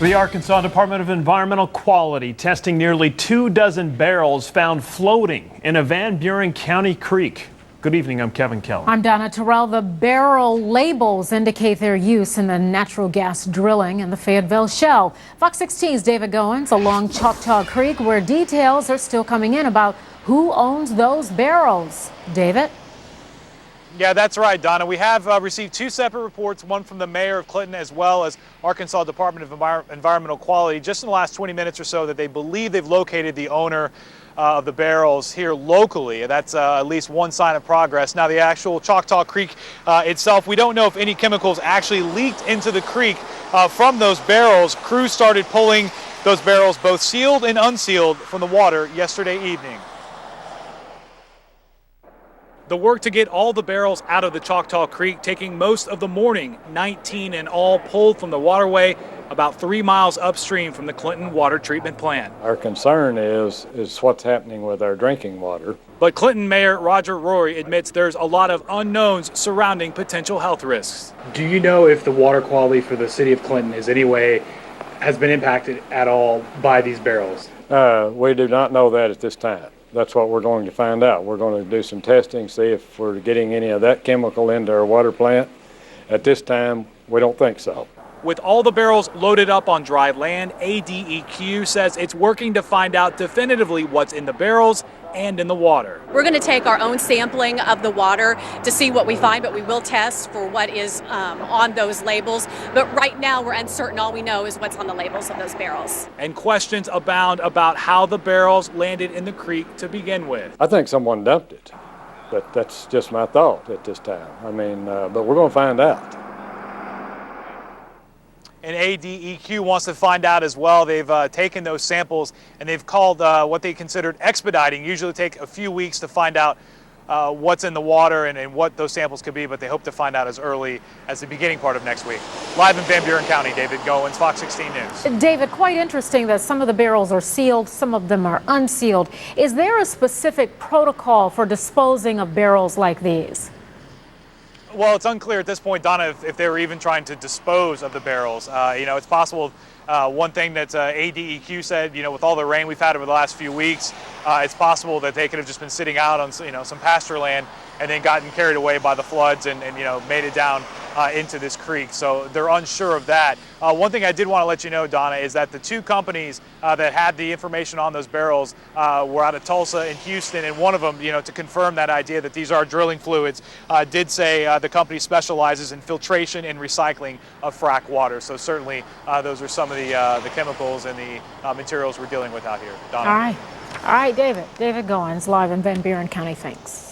The Arkansas Department of Environmental Quality testing nearly 24 barrels found floating in a Van Buren County creek. Good evening, I'm Kevin Keller. I'm Donna Terrell. The barrel labels indicate their use in the natural gas drilling in the Fayetteville Shell. Fox 16's David Goins along Choctaw Creek, where details are still coming in about who owns those barrels. David? Yeah, that's right, Donna. We have received two separate reports, one from the mayor of Clinton as well as Arkansas Department of Environmental Quality, just in the last 20 minutes or so, that they believe they've located the owner of the barrels here locally. That's at least one sign of progress. Now, the actual Choctaw Creek itself, we don't know if any chemicals actually leaked into the creek from those barrels. Crews started pulling those barrels, both sealed and unsealed, from the water yesterday evening. The work to get all the barrels out of the Choctaw Creek taking most of the morning, 19 in all, pulled from the waterway about 3 miles upstream from the Clinton water treatment plant. Our concern is what's happening with our drinking water. But Clinton Mayor Roger Rory admits there's a lot of unknowns surrounding potential health risks. Do you know if the water quality for the city of Clinton has been impacted at all by these barrels? We do not know that at this time. That's what we're going to find out. We're going to do some testing, see if we're getting any of that chemical into our water plant. At this time, we don't think so. With all the barrels loaded up on dry land, ADEQ says it's working to find out definitively what's in the barrels and in the water. We're going to take our own sampling of the water to see what we find, but we will test for what is on those labels. But right now we're uncertain. All we know is what's on the labels of those barrels. And questions abound about how the barrels landed in the creek to begin with. I think someone dumped it, but that's just my thought at this time. I mean, but we're going to find out. And ADEQ wants to find out as well. They've taken those samples and they've called what they considered expediting. Usually take a few weeks to find out what's in the water and what those samples could be, but they hope to find out as early as the beginning part of next week. Live in Van Buren County, David Goins, Fox 16 News. David, quite interesting that some of the barrels are sealed, some of them are unsealed. Is there a specific protocol for disposing of barrels like these? Well, it's unclear at this point, Donna, if they were even trying to dispose of the barrels. It's possible. One thing that ADEQ said, with all the rain we've had over the last few weeks, it's possible that they could have just been sitting out on, some pasture land and then gotten carried away by the floods and made it down into this creek. So they're unsure of that. One thing I did want to let you know, Donna, is that the two companies that had the information on those barrels were out of Tulsa and Houston, and one of them, to confirm that idea that these are drilling fluids, did say the company specializes in filtration and recycling of frack water. So certainly those are some of the chemicals and the materials we're dealing with out here. Donna. All right, David. David Goins, live in Van Buren County. Thanks.